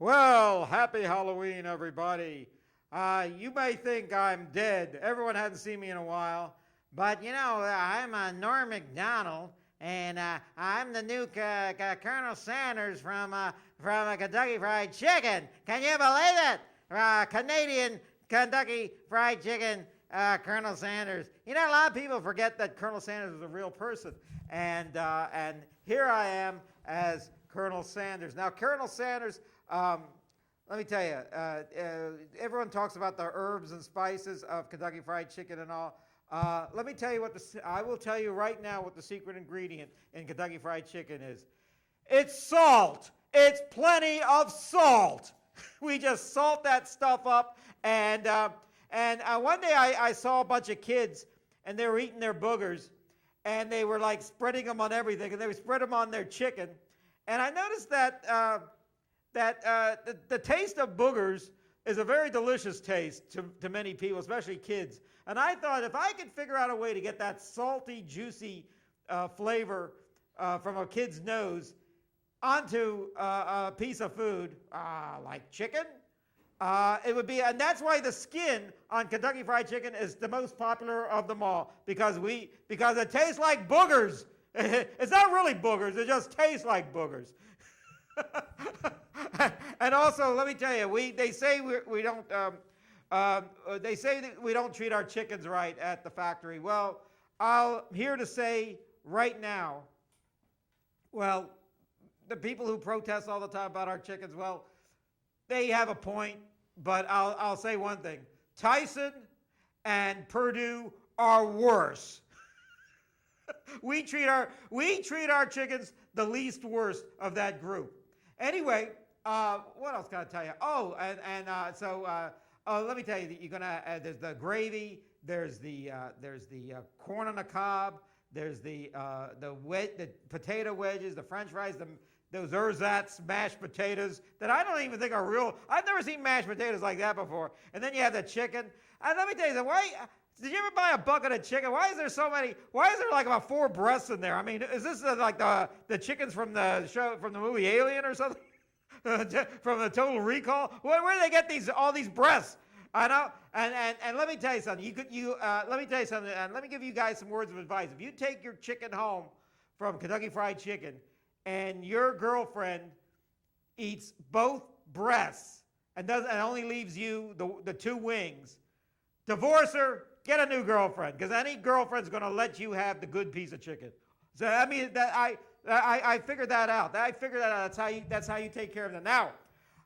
Well, happy Halloween, everybody. You may think I'm dead. Everyone hasn't seen me in a while. But, I'm Norm MacDonald, and I'm the new Colonel Sanders from Kentucky Fried Chicken. Can you believe it? Canadian Kentucky Fried Chicken, Colonel Sanders. A lot of people forget that Colonel Sanders was a real person. And here I am as Colonel Sanders. Now, Colonel Sanders... let me tell you, everyone talks about the herbs and spices of Kentucky Fried Chicken and all. Let me tell you I will tell you right now what the secret ingredient in Kentucky Fried Chicken is. It's salt. It's plenty of salt. We just salt that stuff up. And one day I saw a bunch of kids, and they were eating their boogers, and they were like spreading them on everything, and they would spread them on their chicken. And I noticed that the taste of boogers is a very delicious taste to many people, especially kids. And I thought if I could figure out a way to get that salty, juicy flavor from a kid's nose onto a piece of food, like chicken, it would be, and that's why the skin on Kentucky Fried Chicken is the most popular of them all, because it tastes like boogers. It's not really boogers, it just tastes like boogers. And also, let me tell you, they say we don't. They say that we don't treat our chickens right at the factory. Well, I'm here to say right now. Well, the people who protest all the time about our chickens, well, they have a point. But I'll say one thing: Tyson and Purdue are worse. We treat our chickens the least worst of that group. Anyway, what else can I tell you? Oh, let me tell you that you're gonna. There's the gravy. There's the corn on the cob. There's the potato wedges, the French fries, those ersatz mashed potatoes that I don't even think are real. I've never seen mashed potatoes like that before. And then you have the chicken. And let me tell you, why? Did you ever buy a bucket of chicken? Why is there so many? Why is there like about 4 breasts in there? I mean, is this like the chickens from the show, from the movie Alien or something? From the Total Recall? Where do they get all these breasts? I know. And let me tell you something. Let me tell you something. And let me give you guys some words of advice. If you take your chicken home from Kentucky Fried Chicken, and your girlfriend eats both breasts and only leaves you the 2 wings, divorce her. Get a new girlfriend, because any girlfriend's going to let you have the good piece of chicken. So I mean, I figured that out. That's how you take care of them. Now,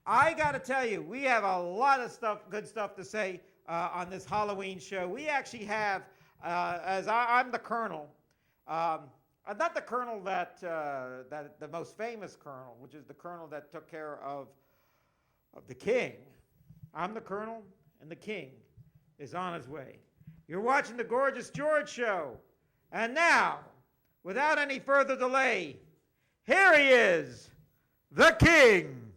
I got to tell you, we have a lot of good stuff to say on this Halloween show. We actually have, I'm the Colonel. I'm not the Colonel that the most famous Colonel, which is the Colonel that took care of the King. I'm the Colonel, and the King is on his way. You're watching the Gorgeous George Show. And now, without any further delay, here he is, the King.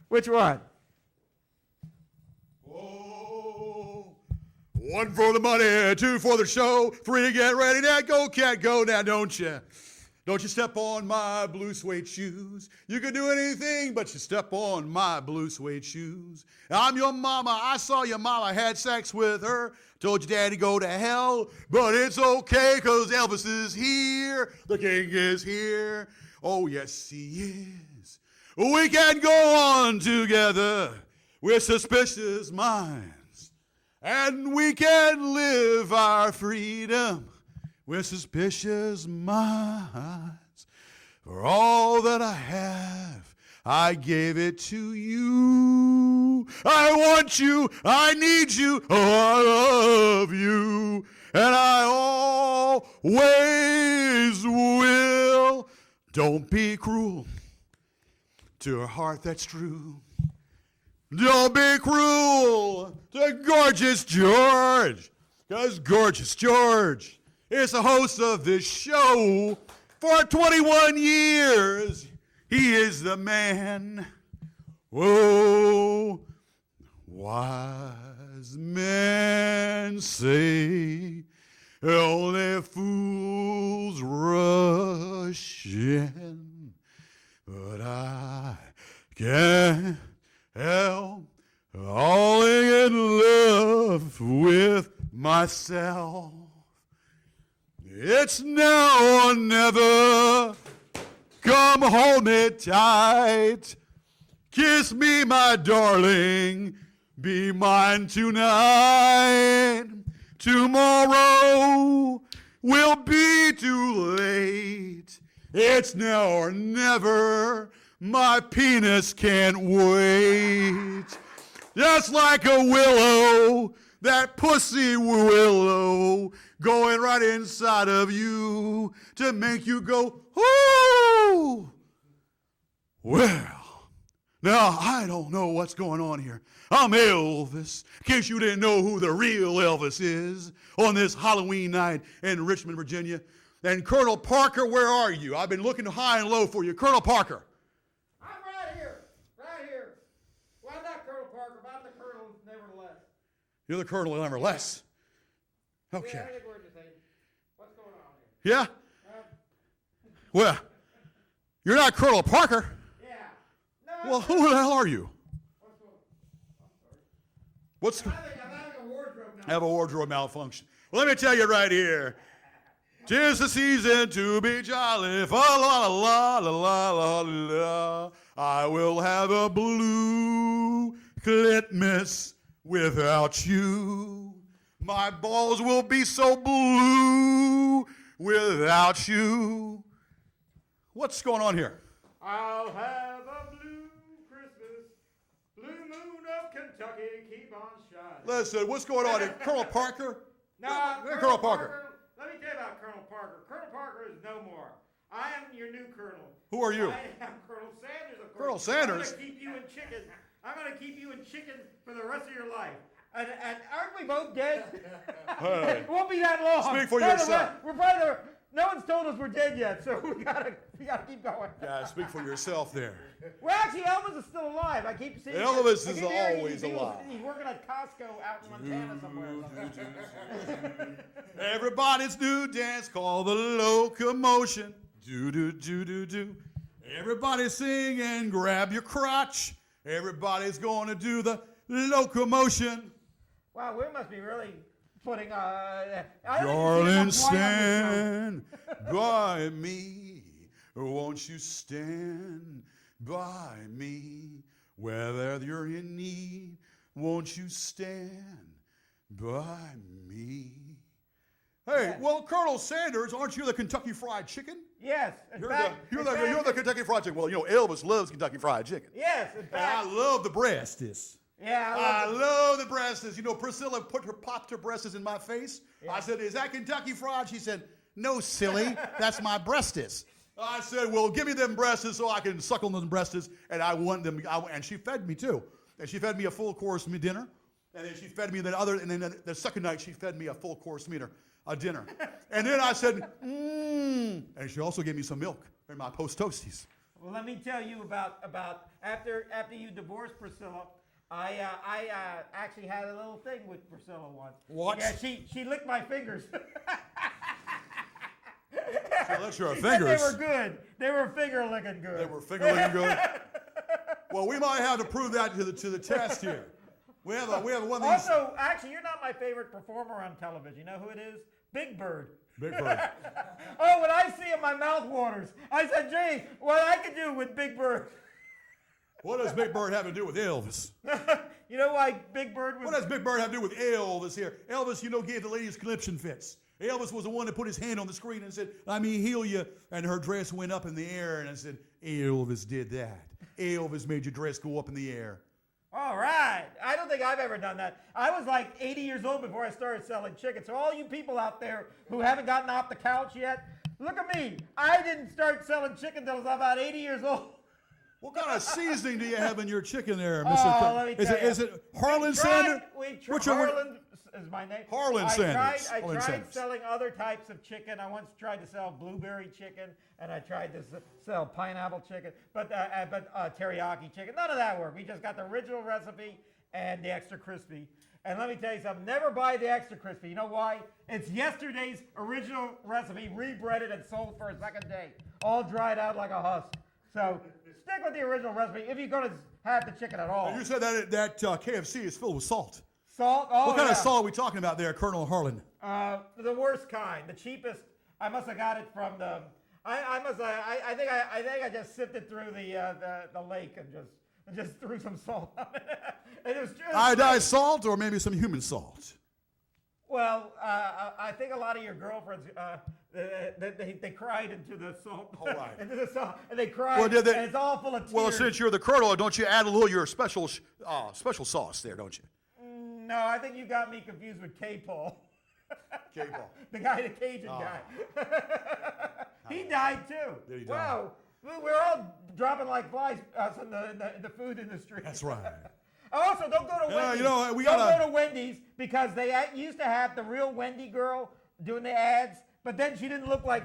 Which one? Oh, 1 for the money, 2 for the show, 3 to get ready. Now go, cat, go. Now don't you? Don't you step on my blue suede shoes. You can do anything but you step on my blue suede shoes. I'm your mama. I saw your mama had sex with her. Told your daddy go to hell. But it's okay because Elvis is here. The King is here. Oh, yes, he is. We can go on together with suspicious minds. And we can live our freedom with suspicious minds. For all that I have, I gave it to you. I want you, I need you, oh, I love you. And I always will. Don't be cruel to a heart that's true. Don't be cruel to Gorgeous George, because Gorgeous George is the host of this show for 21 years. He is the man. Whoa, wise men say only fools rush in, but I can't help falling in love with myself. It's now or never. Come hold me tight. Kiss me, my darling. Be mine tonight. Tomorrow will be too late. It's now or never. My penis can't wait. Just like a willow, that pussy willow, going right inside of you to make you go, ooh. Well, now I don't know what's going on here. I'm Elvis, in case you didn't know who the real Elvis is, on this Halloween night in Richmond, Virginia. And Colonel Parker, where are you? I've been looking high and low for you. Colonel Parker. I'm right here. Right here. Well, I'm not Colonel Parker, but I'm the Colonel nevertheless. You're the Colonel nevertheless. Okay. Yeah, I think we're the same. What's going on here? Yeah? Well, you're not Colonel Parker. Yeah. No, Well, who the hell are you? what's going on? I'm sorry. What's I'm having a wardrobe now. I have a wardrobe malfunction. Well, let me tell you right here. 'Tis the season to be jolly. Fa la la la la la la. I will have a blue Christmas without you. My balls will be so blue without you. What's going on here? I'll have a blue Christmas, blue moon of Kentucky, keep on shining. Listen, what's going on here? Colonel Parker? No, Colonel Parker. Let me tell you about Colonel Parker. Colonel Parker is no more. I am your new colonel. Who are you? I am Colonel Sanders, of course. Colonel Sanders? I'm going to keep you in chicken. I'm going to keep you in chicken for the rest of your life. And aren't we both dead? Hey. It won't be that long. Speak for By the yourself. way, we're probably no one's told us we're dead yet, so we gotta keep going. Yeah, speak for yourself there. Well, actually, Elvis is still alive. I keep seeing Elvis I is keep hearing always alive. He's working at Costco out in Montana somewhere. Or something. Everybody's new dance called the locomotion. Do do do do do. Everybody sing and grab your crotch. Everybody's going to do the locomotion. Wow, we must be really putting. Darling, stand by me. Won't you stand by me? Whether you're in need, won't you stand by me? Hey, Yes. well, Colonel Sanders, aren't you the Kentucky Fried Chicken? Yes. You're the Kentucky Fried Chicken. Well, you know, Elvis loves Kentucky Fried Chicken. Yes, in And I fact. love the breasties. Yeah, I love the breasties. You know, Priscilla popped her breasties in my face. Yeah. I said, is that Kentucky Fried? She said, no, silly. That's my breasties. I said, well, give me them breasties so I can suckle them breasties. And I want them. And she fed me, too. And she fed me a full course dinner. And then she fed me and then the second night she fed me a full course dinner. And then I said, and she also gave me some milk in my post toasties. Well, let me tell you about after you divorced Priscilla. I actually had a little thing with Priscilla once. What? Yeah, she licked my fingers. She licked your And fingers. they were good. They were finger licking good. They were finger licking good. Well, we might have to prove that to the test here. We have one of these. Also, actually, you're not my favorite performer on television. You know who it is? Big Bird. Big Bird. Oh, when I see him, my mouth waters. I said, Jay, what I could do with Big Bird. What does Big Bird have to do with Elvis? You know why Big Bird was... What does Big Bird have to do with Elvis here? Elvis, you know, gave the ladies conniption fits. Elvis was the one that put his hand on the screen and said, "Let me heal you." And her dress went up in the air, and I said, Elvis did that. Elvis made your dress go up in the air. All right. I don't think I've ever done that. I was like 80 years old before I started selling chicken. So all you people out there who haven't gotten off the couch yet, look at me. I didn't start selling chicken until I was about 80 years old. What kind of seasoning do you have in your chicken there, Mr. Oh, let me tell you. Is it Harlan Sanders? Harlan is my name. Harlan Sanders. I Harlan tried Sanders. selling other types of chicken. I once tried to sell blueberry chicken, and I tried to sell pineapple chicken, but teriyaki chicken. None of that worked. We just got the original recipe, and the extra crispy. And let me tell you something, never buy the extra crispy. You know why? It's yesterday's original recipe, rebreaded and sold for a second day. All dried out like a husk. So stick with the original recipe if you're going to have the chicken at all. And you said that KFC is filled with salt. Salt? Oh, What kind of salt are we talking about there, Colonel Harlan? The worst kind, the cheapest. I must have got it from the. I think I just sifted through the lake and just threw some salt on it. And it was just, Iodized salt or maybe some human salt? well, I think a lot of your girlfriends they cried into the salt. All right. Into the salt, and they cried. Well, did they- and it's all full of tears. Well, since you're the Colonel, don't you add a little of your special sauce there, don't you? No, I think you got me confused with K-Paul. K-Paul. The guy, the Cajun guy. He died too. Did he die? Wow. We're all dropping like flies us in the food industry. That's right. Also, don't go to Wendy's. You know, we don't gotta- go to Wendy's because they used to have the real Wendy girl doing the ads, but then she didn't look like.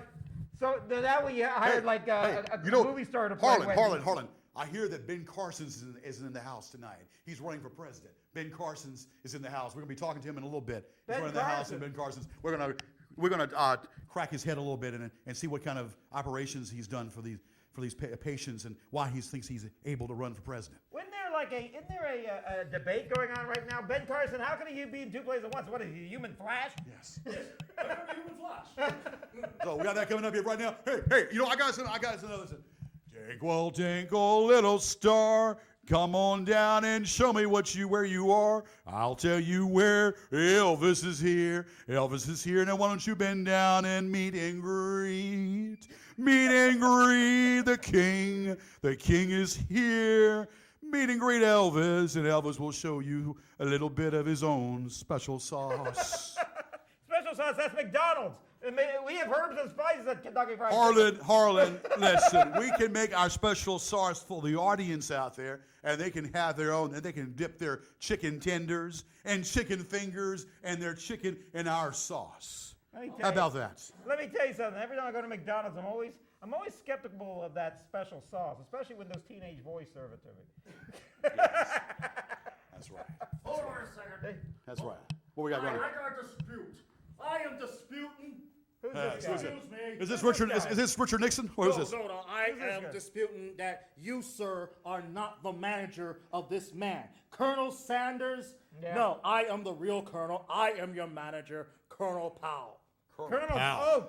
So that way you hired a movie star to play Harlan. I hear that Ben Carson's is in the house tonight. He's running for president. Ben Carson's is in the house. We're gonna be talking to him in a little bit. He's running the house, and Ben Carson's. We're gonna crack his head a little bit and see what kind of operations he's done for these patients and why he thinks he's able to run for president. Isn't there a debate going on right now? Ben Carson, how can he be in two places at once? What is he, a human Flash? Yes. Human Flash. So we got that coming up here right now. Hey, I got another. Twinkle, twinkle, little star, come on down and show me where you are. I'll tell you where Elvis is here. Elvis is here. Now why don't you bend down and meet and greet? Meet and greet the king. The king is here. Meet and greet Elvis, and Elvis will show you a little bit of his own special sauce. Special sauce, that's McDonald's. We have herbs and spices at Kentucky Fried Chicken. Harlan, listen, we can make our special sauce for the audience out there, and they can have their own, and they can dip their chicken tenders and chicken fingers and their chicken in our sauce. How about that? Let me tell you something. Every time I go to McDonald's, I'm always skeptical of that special sauce, especially when those teenage boys serve it to me. Yes. That's right. Hold on a second. That's right. What we got going? I got a dispute. I am disputing. Who's this guy? Excuse me. Is this Richard? Is this Richard Nixon? Or is this? No. I Who's this am guy? disputing that you, sir, are not the manager of this man. Colonel Sanders? Yeah. No, I am the real colonel. I am your manager, Colonel Powell. Colonel Powell.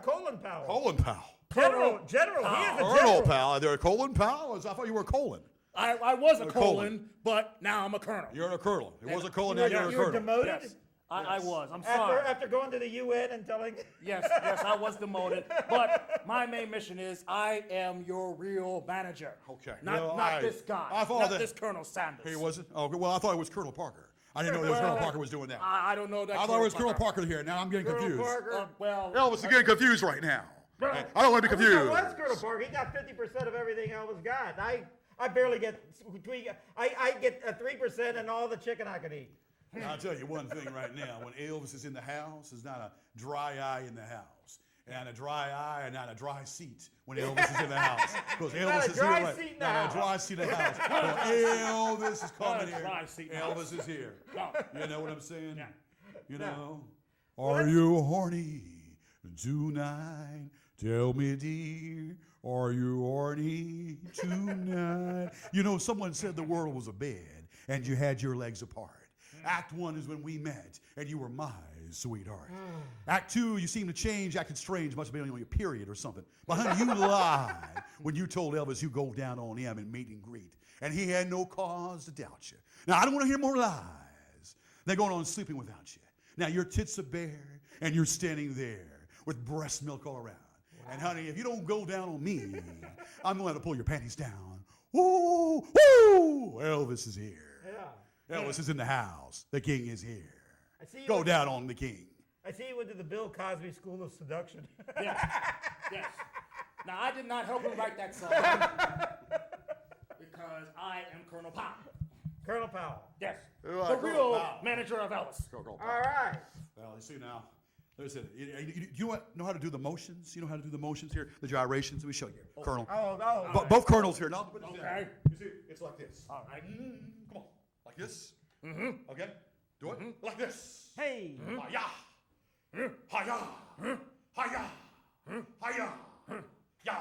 Colin Powell. Colin Powell. General. He is a Colonel general. Powell. There, Colin Powell. I thought you were Colin. I was a Colin. colon, but now I'm a colonel. You're a colonel. It was a colon. You Now were, you're a you were colonel. demoted Yes, I was. I'm sorry. after going to the UN and telling. Yes, I was demoted. But my main mission is I am your real manager. Okay. Not this guy. I thought not that- this Colonel Sanders. He wasn't. Oh, well, I thought it was Colonel Parker. I didn't know that was Colonel Parker was doing that. I don't know that. I thought it was Colonel Parker here. Now I'm getting Colonel confused. Parker. Well, Elvis is getting confused right now. I don't want to be confused. It was Colonel Parker. He got 50% of everything Elvis got. I barely get I get 3% and all the chicken I could eat. I'll tell you one thing right now. When Elvis is in the house, there's not a dry eye in the house. And a dry eye and not a dry seat when Elvis is in the house. Because Elvis is here. dry Right? seat in the Not house. a dry seat in the house. So Elvis is coming here. dry seat in the Elvis is here. No. You know what I'm saying? Yeah. You know? Are you horny tonight? Tell me, dear, are you horny tonight? You know, someone said the world was a bed and you had your legs apart. Act 1 is when we met and you were my sweetheart. Act 2, you seemed to change, acted strange, must have been on your period or something. But honey, you lied when you told Elvis you go down on him and meet and greet. And he had no cause to doubt you. Now, I don't want to hear more lies. They're going on sleeping without you. Now, your tits are bare and you're standing there with breast milk all around. Wow. And honey, if you don't go down on me, I'm going to pull your panties down. Ooh, ooh, Elvis is here. Yeah. Elvis is in the house. The king is here. I see you Go went- down on the king. I see you went to the Bill Cosby School of Seduction. yes. Now, I did not help him write that song because I am Colonel Powell. Colonel Powell. Yes. You The are Colonel real Powell. manager of Elvis. Go, All right. Well, you see now. Listen, you know how to do the motions? You know how to do the motions here? The gyrations? Let me show you. Colonel. Oh. Both colonels here. Now, Okay. You see, it's like this. All right. Come on. Like this. Okay? Do it like this. Hey. Hi-ya. Hi-ya. Hi-ya. Hi-ya. Ya.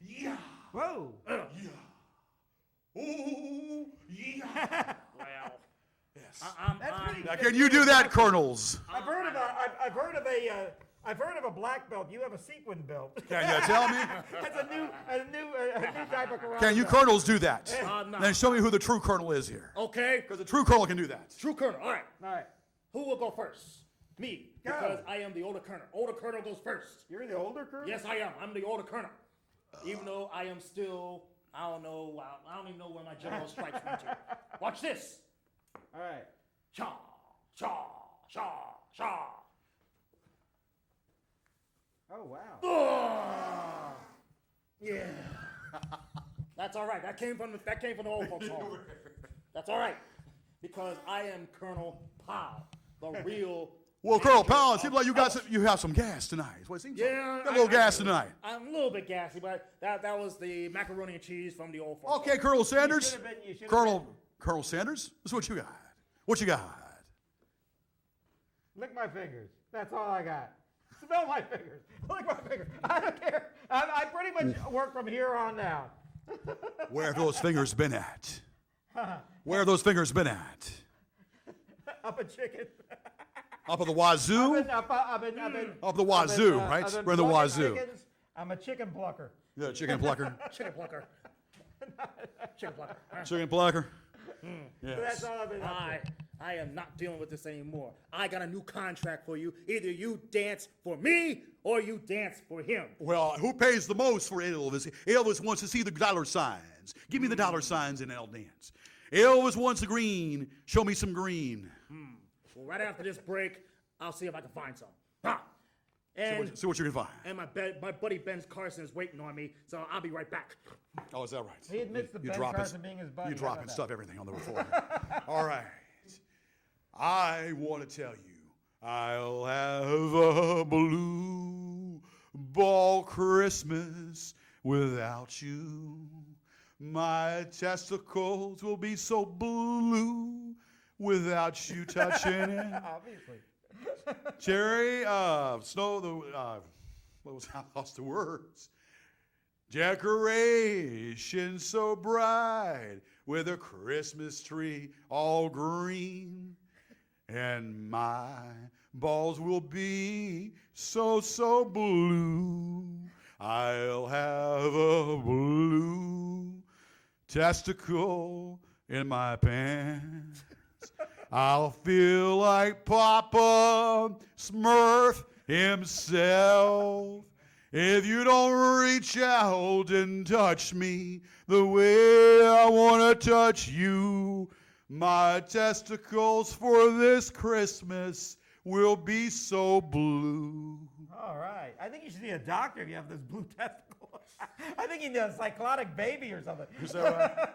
Yeah. Whoa. Yeah. Ooh. Yeah. Well, Yes. That's pretty Now, good. can you do that, Colonels? I've heard of a black belt. You have a sequin belt. Can you tell me? That's a new type of karate. Can you belt. Colonels do that? no. Then show me who the true Colonel is here. Okay. Because the true Colonel can do that. True Colonel. All right. All right. Who will go first? Me. Go. Because I am the older Colonel. Older Colonel goes first. You're the older colonel? Yes, I am. I'm the older Colonel. Even though I am still, I don't know, I don't even know where my general stripes went to. Watch this. All right. Cha, cha, cha, cha. Oh, wow. Oh, yeah. That's all right. That came from the old folks' home. That's all right. Because I am Colonel Powell, the real. Well, Colonel manager Powell, it of seems like you have some gas tonight. Is what it seems like. Yeah, You got a little gas tonight. I'm a little bit gassy, but that was the macaroni and cheese from the old folks. Okay, Colonel Sanders. you should've Colonel Sanders, this is what you got. What you got? Lick my fingers. That's all I got. Smell my fingers. Lick my fingers. I don't care. I pretty much work from here on now. Where have those fingers been at? Where have those fingers been at? Up a chicken. Up at the wazoo? Up the wazoo, right? We're in the wazoo. Chickens. I'm a chicken plucker. Yeah, chicken plucker. Chicken plucker. Chicken plucker. Chicken plucker. So Yes. that's all I've been up to. I am not dealing with this anymore. I got a new contract for you. Either you dance for me or you dance for him. Well, who pays the most for Elvis? Elvis wants to see the dollar signs. Give me the dollar signs and I'll dance. Elvis wants the green. Show me some green. Well, right after this break, I'll see if I can find some. Ha! And, See what you can find. and my buddy Ben Carson is waiting on me, so I'll be right back. Oh, is that right? He admits to Ben Carson being his buddy. You How dropping about stuff, everything on the floor. All right. I want to tell you, I'll have a blue ball Christmas without you. My testicles will be so blue without you touching it. that? Obviously. Cherry, snow, what was, I lost the words. Decorations so bright with a Christmas tree all green. And my balls will be so, so blue. I'll have a blue testicle in my pants. I'll feel like Papa Smurf himself if you don't reach out and touch me the way I want to touch you. My testicles for this Christmas will be so blue. All right. I think you should see a doctor if you have this blue testicle. I think you need a cyclotic baby or something. Is that right?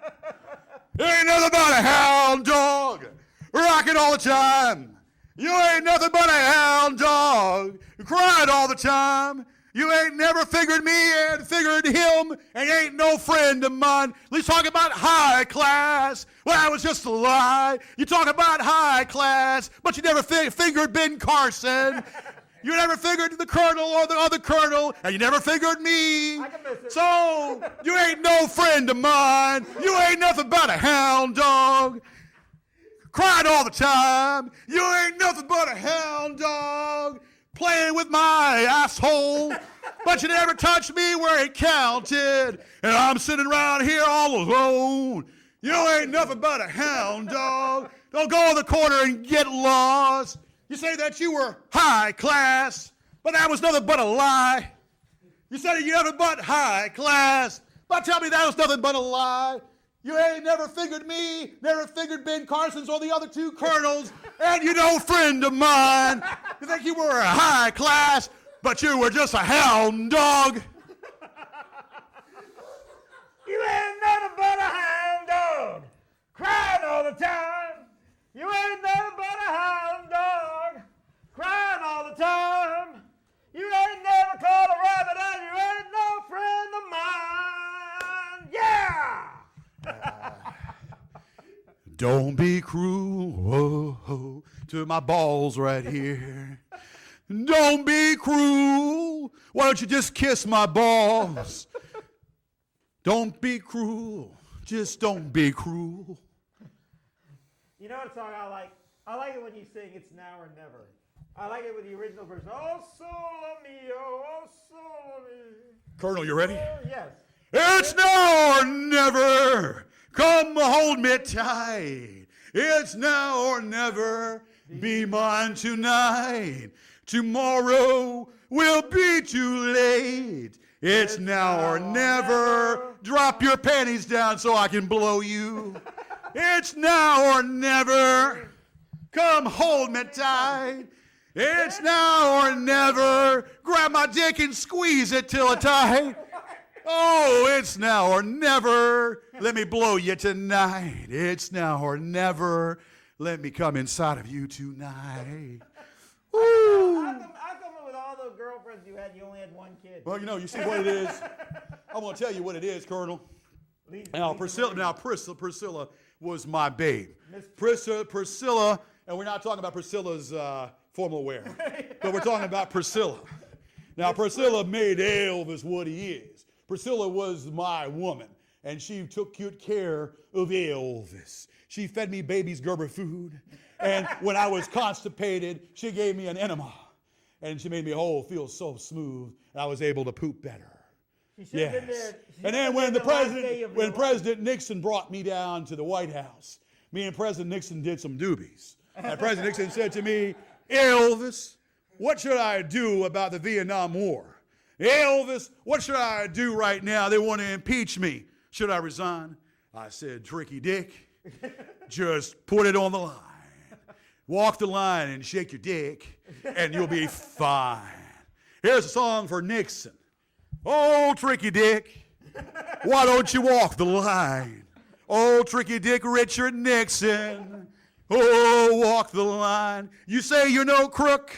Ain't nothing but a hound dog, rocking all the time. You ain't nothing but a hound dog, crying all the time. You ain't never figured me and figured him, and you ain't no friend of mine. At least talking about high class. Well, that was just a lie. You talk about high class, but you never figured Ben Carson. You never figured the colonel or the other colonel, and you never figured me. I can miss it. So, you ain't no friend of mine. You ain't nothing but a hound dog. Crying all the time. You ain't nothing but a hound dog. Playing with my asshole. But you never touched me where it counted. And I'm sitting around here all alone. You ain't nothing but a hound dog. Don't go in the corner and get lost. You say that you were high class, but that was nothing but a lie. You said you nothing but high class, but tell me that was nothing but a lie. You ain't never figured me, never figured Ben Carson's or the other two colonels, and you no friend of mine. You think you were a high class, but you were just a hound dog. You ain't nothing but a hound dog, crying all the time. You ain't nothing but a hound dog, crying all the time. You ain't never caught a rabbit and you ain't no friend of mine. Yeah! Don't be cruel, whoa, to my balls right here. Don't be cruel. Why don't you just kiss my balls? Don't be cruel. Just don't be cruel. You know what song I like? I like it when you sing It's Now or Never. I like it with the original version. Oh, solo mio, oh, solo mio. Colonel, you ready? Oh, yes. It's now or never. Come hold me tight. It's now or never. Be mine tonight. Tomorrow will be too late. It's now or never. Drop your panties down so I can blow you. It's now or never. Come hold me tight. It's now or never. Grab my dick and squeeze it till it's tight. Oh, it's now or never. Let me blow you tonight. It's now or never. Let me come inside of you tonight. Woo. How come with all those girlfriends you had, you only had one kid? Well, you see what it is? I'm going to tell you what it is, Colonel. Now, Priscilla was my babe. Priscilla, and we're not talking about Priscilla's formal wear, but we're talking about Priscilla. Now, Priscilla made Elvis what he is. Priscilla was my woman, and she took good care of Elvis. She fed me baby's Gerber food, and when I was constipated, she gave me an enema, and she made me feel so smooth, and I was able to poop better. Yes. And then when President Nixon brought me down to the White House, me and President Nixon did some doobies. And President Nixon said to me, Elvis, what should I do about the Vietnam War? Elvis, what should I do right now? They want to impeach me. Should I resign? I said, Tricky Dick, just put it on the line. Walk the line and shake your dick, and you'll be fine. Here's a song for Nixon. Oh, Tricky Dick, why don't you walk the line? Oh, Tricky Dick Richard Nixon, oh, walk the line. You say you're no crook?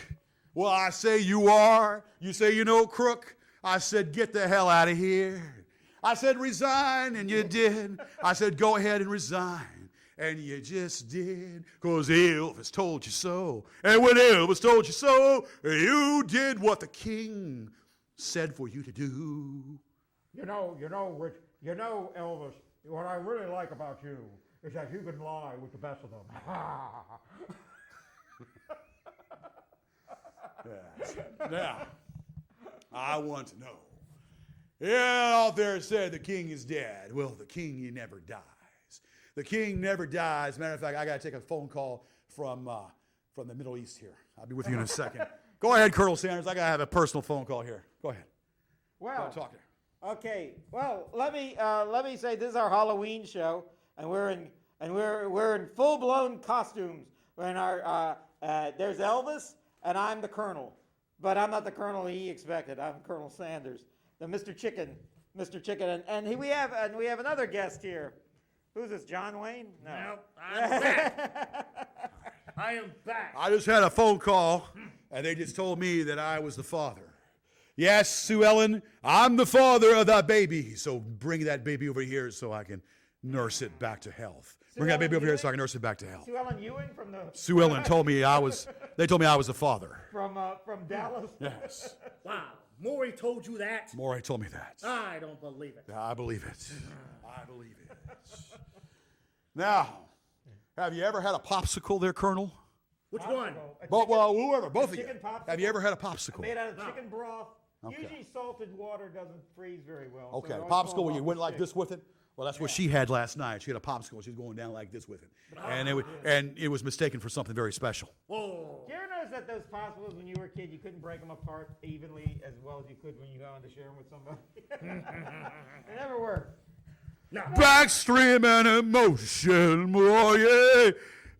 Well, I say you are. You say you're no crook? I said, get the hell out of here. I said, resign, and you did. I said, go ahead and resign, and you just did, because Elvis told you so. And when Elvis told you so, you did what the king said for you to do. You know, Elvis, what I really like about you is that you can lie with the best of them. Yes. Now, I want to know. Yeah, out there said the king is dead. Well, the king, he never dies. The king never dies. Matter of fact, I got to take a phone call from the Middle East here. I'll be with you in a second. Go ahead, Colonel Sanders. I got to have a personal phone call here. Go ahead. Well, talk there. Okay. Well, let me say this is our Halloween show, and we're in full-blown costumes. We're in our there's Elvis, and I'm the Colonel, but I'm not the Colonel he expected. I'm Colonel Sanders, the Mr. Chicken, and we have another guest here. Who's this? John Wayne? No. Nope, I'm back. I am back. I just had a phone call, and they just told me that I was the father. Yes, Sue Ellen, I'm the father of that baby. So bring that baby over here so I can nurse it back to health. Bring that baby over here so I can nurse it back to health. Sue Ellen Ewing from the. Sue Ellen told me they told me I was the father. From Dallas. Yes. Wow. Maury told you that? Maury told me that. I don't believe it. I believe it. I believe it. Now, have you ever had a popsicle there, Colonel? Which one? Whoever, both of you. chicken popsicle? Have you ever had a popsicle? Made out of chicken broth. Okay. Usually salted water doesn't freeze very well. Okay, so popsicle where you went like this with it? Well, that's what she had last night. She had a popsicle. She was going down like this with it. And it was mistaken for something very special. Whoa. Do you ever notice that those popsicles, when you were a kid, you couldn't break them apart evenly as well as you could when you got on to share them with somebody? It never worked. No. Backstream and emotion, boy, yeah.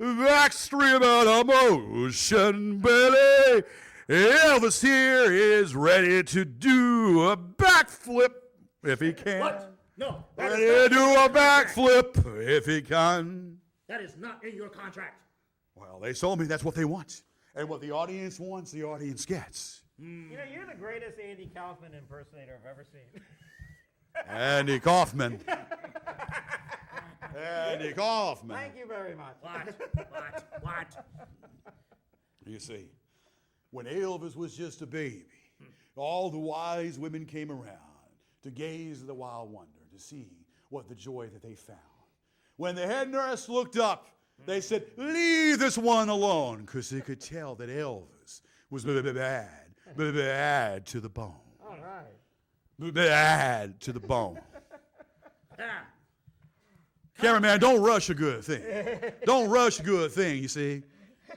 Backstream and emotion, Billy. Elvis here is ready to do a backflip if he can. What? No. Ready to do a backflip if he can. That is not in your contract. Well, they told me that's what they want. And what the audience wants, the audience gets. You know, you're the greatest Andy Kaufman impersonator I've ever seen. Andy Kaufman. And you cough, man. Thank you very much. What? You see, when Elvis was just a baby, all the wise women came around to gaze at the wild wonder, to see what the joy that they found. When the head nurse looked up, they said, leave this one alone, because they could tell that Elvis was bad to the bone. All right. Bad to the bone. Cameraman, don't rush a good thing. Don't rush a good thing, you see.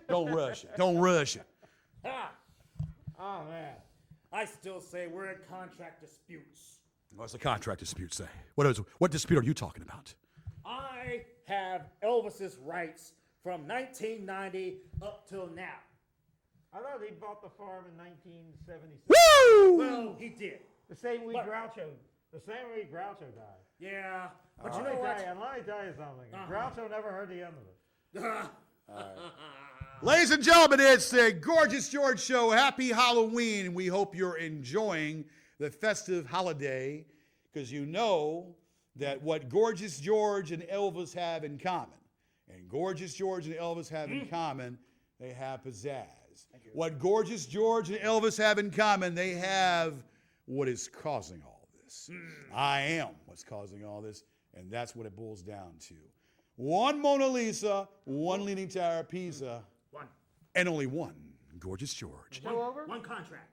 Don't rush it. Don't rush it. Oh, man. I still say we're in contract disputes. What's the contract dispute say? What dispute are you talking about? I have Elvis's rights from 1990 up till now. I thought he bought the farm in 1976. Woo! Well, he did. The same week But- Groucho died. Yeah. But Let you me know tell what? you, and let me tell you something. Groucho never heard the end of it. Ladies and gentlemen, it's the Gorgeous George Show. Happy Halloween. We hope you're enjoying the festive holiday, because you know that what Gorgeous George and Elvis have in common, and Gorgeous George and Elvis have in common, they have pizzazz. What Gorgeous George and Elvis have in common, they have what is causing all this. I am what's causing all this, and that's what it boils down to. One Mona Lisa, one Leaning Tower of Pisa, One. and only one Gorgeous George. One contract.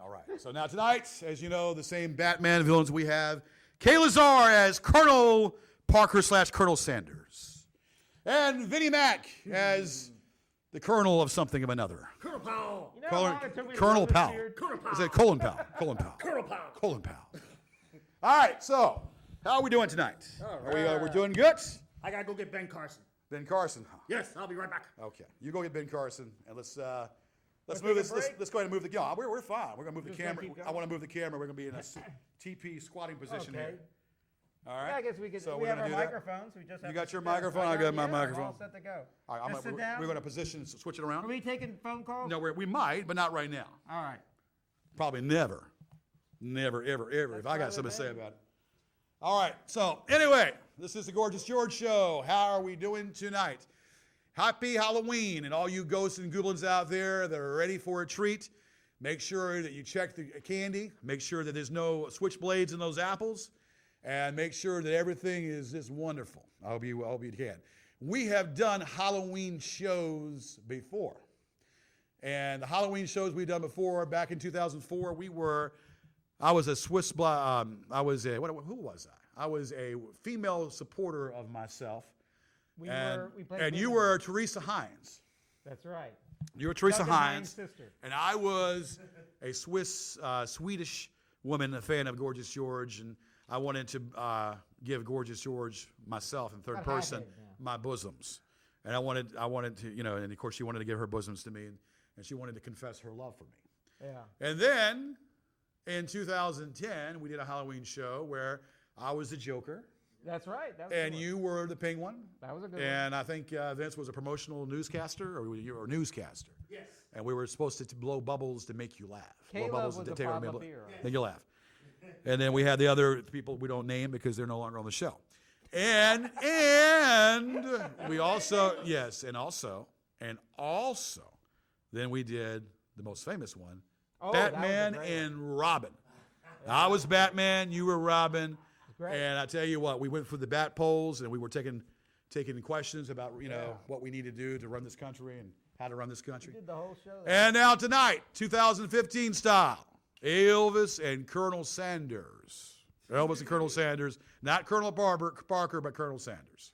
All right. So now tonight, as you know, the same Batman villains we have. Kaye Lazar as Colonel Parker / Colonel Sanders. And Vinnie Mac as the Colonel of something of another. Colonel Powell. You know how long it took me to Colonel grow this Powell. beard? Colonel Powell. Is it Colin Powell? Colin Powell. Colonel Powell. Colin Powell. All right. So how are we doing tonight? We're doing good? I gotta go get Ben Carson. Ben Carson. Yes, I'll be right back. Okay. You go get Ben Carson, and let's move take this. a break? Let's go ahead and move the camera. We're fine. We're gonna move the Just gonna camera. keep going? I want to move the camera. We're gonna be in a TP squatting position Okay. here. All right. Yeah, I guess we could. So we we're have gonna our do that. microphones. We just have You to got your sit down. microphone? I got my I'm microphone. all set to go. All right, Just sit down. we're going to position, switch it around. Are we taking phone calls? No, we might, but not right now. All right. Probably never, ever, if I got probably something to say me. about it. All right. So anyway, this is the Gorgeous George Show. How are we doing tonight? Happy Halloween, and all you ghosts and goblins out there that are ready for a treat. Make sure that you check the candy. Make sure that there's no switchblades in those apples. And make sure that everything is just wonderful. I hope you can. We have done Halloween shows before. And the Halloween shows we've done before, back in 2004, I was a Swiss, who was I? I was a female supporter of myself. We played And you Disney. were Teresa Hines. That's right. You were Teresa Duncan Hines. Hines' sister. And I was a Swedish woman, a fan of Gorgeous George, and I wanted to give Gorgeous George myself in third Got person hot-headed now. my bosoms, and I wanted to, and of course she wanted to give her bosoms to me, and she wanted to confess her love for me. Yeah. And then in 2010 we did a Halloween show where I was the Joker, That's right. That was a and good one. you were the Penguin, That was a good and I think Vince was a promotional newscaster, or you were a newscaster. Yes. And we were supposed to blow bubbles to make you laugh. Blow Caleb bubbles was to a take pop make of beer. you laugh. And then we had the other people we don't name because they're no longer on the show. And we also, then we did the most famous one, Oh, that was a Batman great one. and Robin. I was Batman, you were Robin. Great. And I tell you what, we went through the bat polls and we were taking questions about, what we need to do to run this country and how to run this country. We did the whole show. And now tonight, 2015 style, Elvis and Colonel Sanders. Elvis and Colonel Sanders, not Colonel Parker, but Colonel Sanders.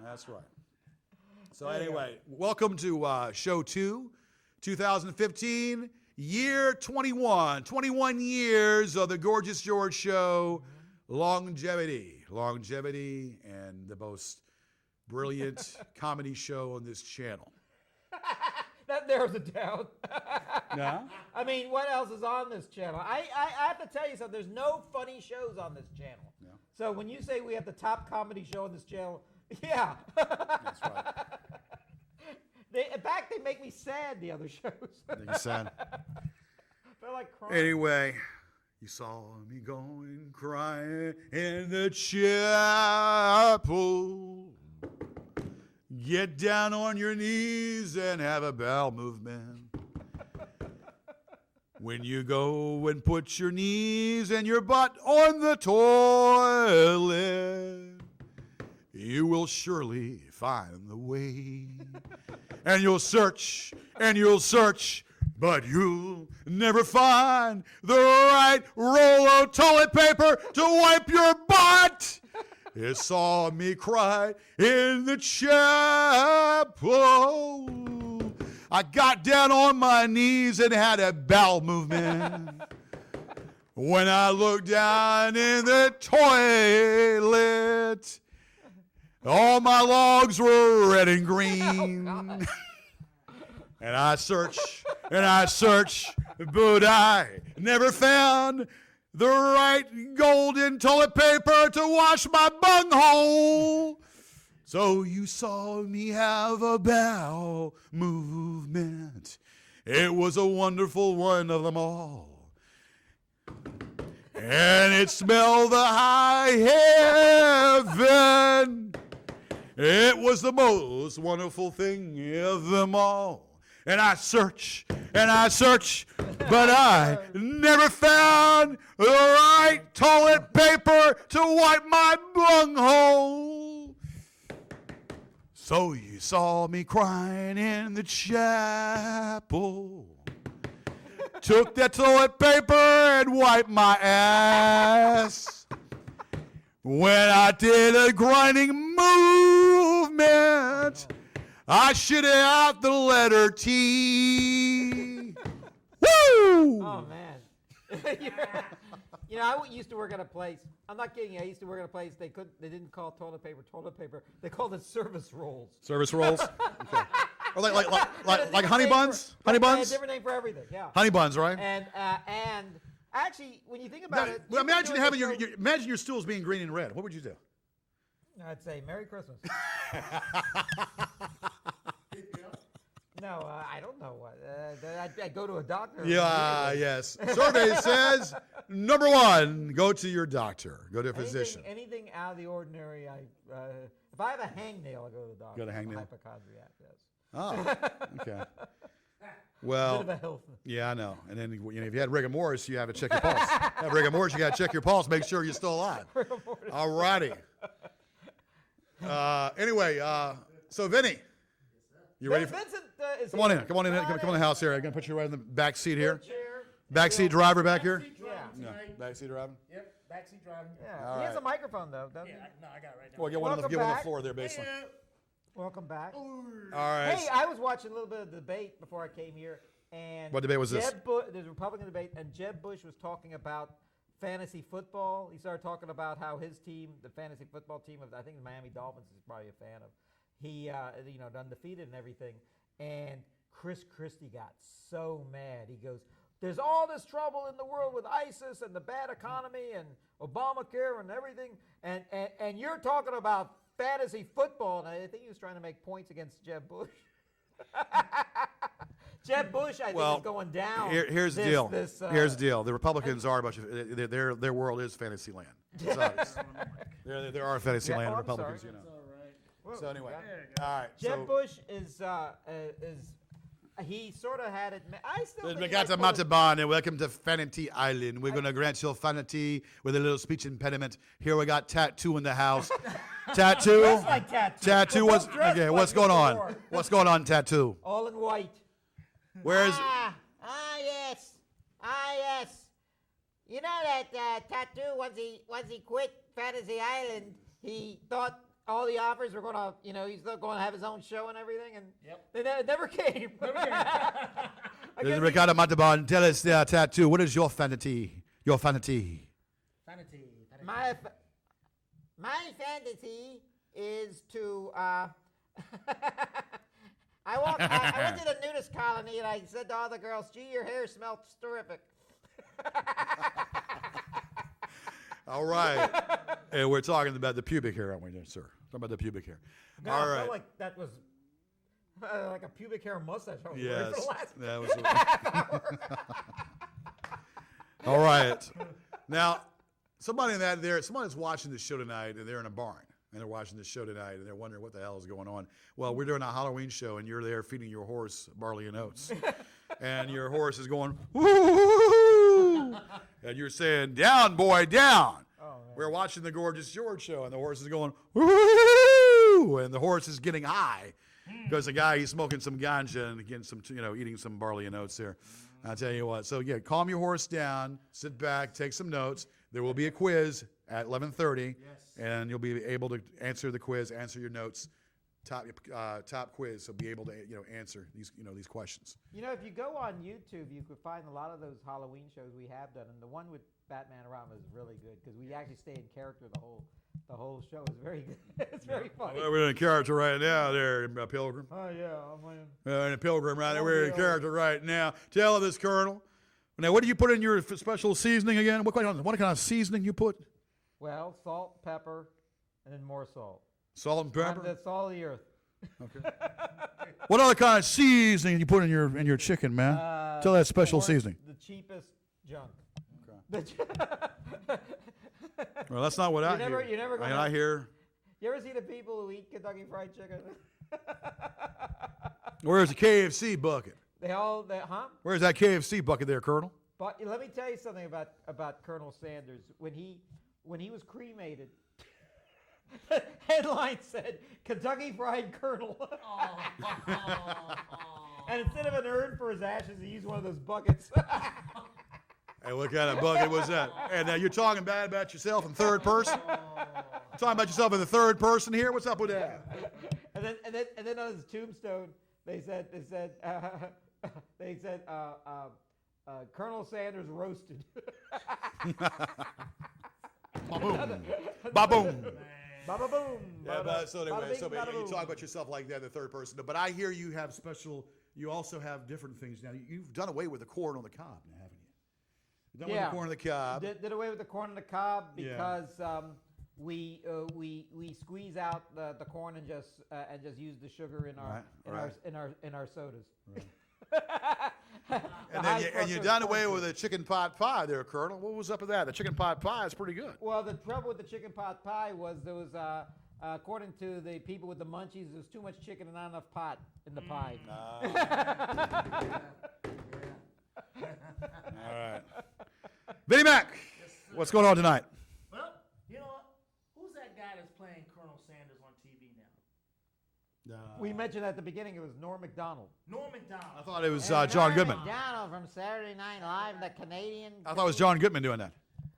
That's right. So anyway, welcome to show 2, 2015, year 21. 21 years of the Gorgeous George Show. Longevity, and the most brilliant comedy show on this channel. That narrows it down. Yeah? I mean, what else is on this channel? I have to tell you something. There's no funny shows on this channel. Yeah. So when you say we have the top comedy show on this channel, yeah. That's right. In fact, they make me sad, the other shows. I think it's sad. They're like crying. Anyway, You saw me going crying in the chapel. Get down on your knees and have a bowel movement. When you go and put your knees and your butt on the toilet, you will surely find the way. And you'll search, but you'll never find the right roll of toilet paper to wipe your butt. You saw me cry in the chapel. I got down on my knees and had a bowel movement. When I looked down in the toilet, all my logs were red and green. And I searched, but I never found the right golden toilet paper to wash my bunghole. So you saw me have a bowel movement. It was a wonderful one of them all. And it smelled the high heaven. It was the most wonderful thing of them all. And I search, but I never found the right toilet paper to wipe my bunghole. So you saw me crying in the chapel. Took that toilet paper and wiped my ass. When I did a grinding movement, I shit out the letter T. Woo! Oh, man. You know, I used to work at a place. I'm not kidding you. I used to work at a place. They didn't call toilet paper. They called it service rolls. Service rolls? Okay. Or like honey buns? Honey Yeah, buns? different name for everything. Yeah. Honey buns, right? And actually, when you think about it, Well, imagine having imagine your stools being green and red. What would you do? I'd say Merry Christmas. No, I don't know what. I'd go to a doctor. Yeah, yes. Survey says, number one, go to your doctor. Go to a physician. Anything out of the ordinary, if I have a hangnail, I go to the doctor. Go to hangnail? I'm a hypochondriac, yes. Oh, okay. Bit Well, of a health. yeah, I know. And then if you had rigor mortis, you have to check your pulse. Have rigor mortis, you got to check your pulse, make sure you're still alive. All righty. Anyway, so Vinny, you ready? Vincent is Come on in. here. Come on in. Come in the house here. I'm gonna put you right in the back seat here. Chair. Back seat driver back here. Backseat driving Yeah. tonight. Back seat driving. Yep, backseat driving. Yeah. All He has right. a microphone though, doesn't Yeah, he? no, I got it right now. Well, get one on Welcome the back. floor there, basically. Welcome back. All right. Hey, I was watching a little bit of the debate before I came here, and What debate was this? There's a Republican debate, and Jeb Bush was talking about fantasy football. He started talking about how his team, the fantasy football team of I think the Miami Dolphins, is probably a fan of. He, undefeated and everything, and Chris Christie got so mad. He goes, "There's all this trouble in the world with ISIS and the bad economy and Obamacare and everything, and you're talking about fantasy football." And I think he was trying to make points against Jeb Bush. Jeb Bush, I think, is going down. Here's the deal. Here's the deal. The Republicans are a bunch of their world is fantasy land. There are fantasy Yeah, land. oh, I'm Republicans, sorry. you know. Whoa, So anyway, got all right. Jeb So Bush is he sort of had it. I still think Regatta Montalban, and welcome to Fantasy Island. We're going to grant you vanity with a little speech impediment. Here we got Tattoo in the house. Tattoo? Dressed like Tattoo. Tattoo, We're both dressed like what's going on? before. What's going on, Tattoo? all in white. Where is Yes. You know that Tattoo, once he quit Fantasy Island, he thought all the offers were going to, he's going to have his own show and everything, and they never came. Regatta Montalban, tell us, Tattoo, what is your vanity? Your vanity. My fantasy is to I went to the nudist colony and I said to all the girls, "Gee, your hair smells terrific." All right. And we're talking about the pubic hair, aren't we, sir? Talking about the pubic hair. No, All I right. felt like that was like a pubic hair mustache. I was wearing Yes. for the last That was All right. Now, somebody's watching this show tonight, and they're in a barn, and they're watching this show tonight, and they're wondering what the hell is going on. Well, we're doing a Halloween show, and you're there feeding your horse barley and oats. And your horse is going, woo! And you're saying, down, boy, down. We're watching the Gorgeous George show, and the horse is going, woo! And the horse is getting high because the guy, he's smoking some ganja and getting some, eating some barley and oats there. I'll tell you what. So, yeah, calm your horse down, sit back, take some notes. There will be a quiz at 11:30, and you'll be able to answer the quiz, answer your notes. Top quiz, so be able to answer these questions. If you go on YouTube, you could find a lot of those Halloween shows we have done, and the one with Batman Rama is really good because we actually stay in character the whole show. Is very good. It's very funny. Well, we're in character right now, there, Pilgrim. Oh yeah, I'm in. In a Pilgrim right there. We're in character right now. Tell us, Colonel. Now, what do you put in your special seasoning again? What kind of seasoning you put? Well, salt, pepper, and then more salt. Salt and pepper. That's all the earth. Okay. What other kind of seasoning you put in your chicken, man? Tell that special seasoning. The cheapest junk. Okay. Well, that's not what I hear. You never go. I hear. You ever see the people who eat Kentucky Fried Chicken? Where's the KFC bucket? Huh? Where's that KFC bucket there, Colonel? But let me tell you something about Colonel Sanders. When he was cremated, headline said Kentucky Fried Colonel. And instead of an urn for his ashes, he used one of those buckets. Hey, what kind of bucket was that? And you're talking bad about yourself in third person? Talking about yourself in the third person here? What's up with that? And then on his tombstone, they said Colonel Sanders roasted. Ba-boom. Ba-boom. Baba boom. Yeah, but so anyway, bada bing, you bada talk boom. about yourself like that in the third person. But I hear you have you also have different things now. You've done away with the corn on the cob now, haven't you? You've done away with the corn on the cob. Did away with the corn on the cob because we squeeze out the corn and just use the sugar in our sodas. Right. And you've done away with the chicken pot pie there, Colonel. What was up with that? The chicken pot pie is pretty good. Well, the trouble with the chicken pot pie was there was, according to the people with the munchies, there was too much chicken and not enough pot in the pie. All right. Vinnie Mac, what's going on tonight? Well, you know what? Who's that guy that's playing Colonel Sanders on TV now? We mentioned at the beginning it was Norm Macdonald. Norm Macdonald. I thought it was John Goodman. Macdonald from Saturday Night Live, the Canadian. I thought it was John Goodman doing that.